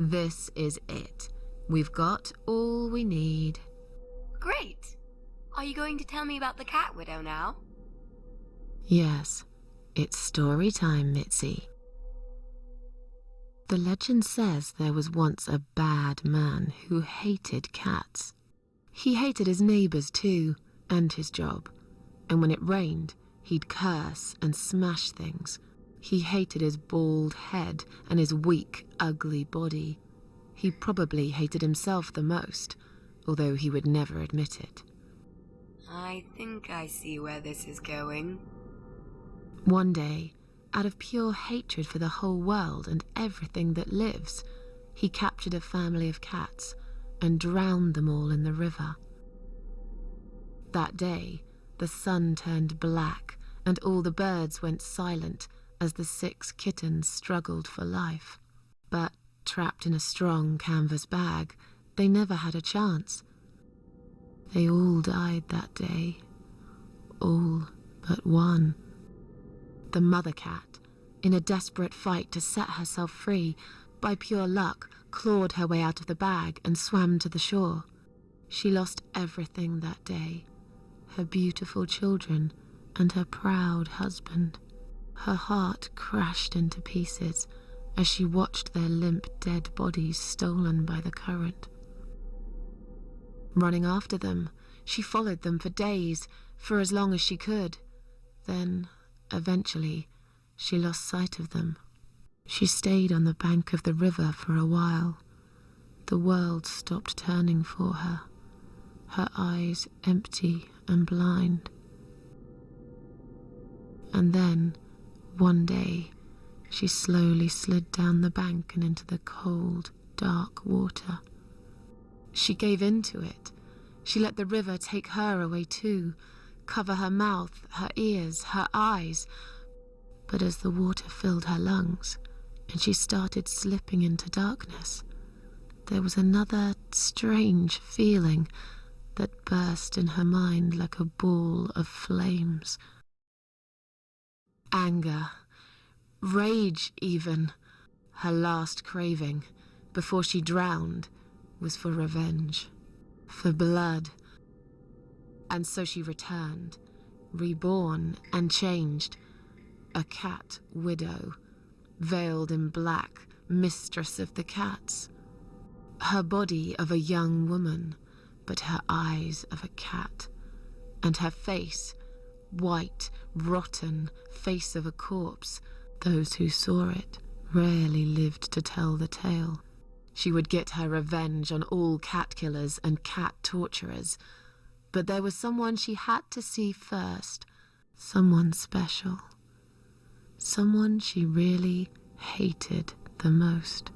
This is it. We've got all we need. Great! Are you going to tell me about the Cat Widow now? Yes, it's story time, Mitzi. The legend says there was once a bad man who hated cats. He hated his neighbors too, and his job. And when it rained, he'd curse and smash things. He hated his bald head and his weak, ugly body. He probably hated himself the most, although he would never admit it. I think I see where this is going. One day, out of pure hatred for the whole world and everything that lives, he captured a family of cats and drowned them all in the river. That day, the sun turned black and all the birds went silent as the 6 kittens struggled for life. But trapped in a strong canvas bag, they never had a chance. They all died that day. All but one. The mother cat, in a desperate fight to set herself free, by pure luck, clawed her way out of the bag and swam to the shore. She lost everything that day. Her beautiful children and her proud husband. Her heart crashed into pieces as she watched their limp, dead bodies stolen by the current. Running after them, she followed them for days, for as long as she could. Then, eventually, she lost sight of them. She stayed on the bank of the river for a while. The world stopped turning for her, her eyes empty and blind. And then, one day, she slowly slid down the bank and into the cold, dark water. She gave in to it. She let the river take her away too, cover her mouth, her ears, her eyes. But as the water filled her lungs and she started slipping into darkness, there was another strange feeling that burst in her mind like a ball of flames. Anger, rage even. Her last craving, before she drowned, was for revenge, for blood. And so she returned, reborn and changed, a cat widow, veiled in black, mistress of the cats. Her body of a young woman, but her eyes of a cat, and her face, white, rotten face of a corpse. Those who saw it rarely lived to tell the tale. She would get her revenge on all cat killers and cat torturers. But there was someone she had to see first, someone special, someone she really hated the most.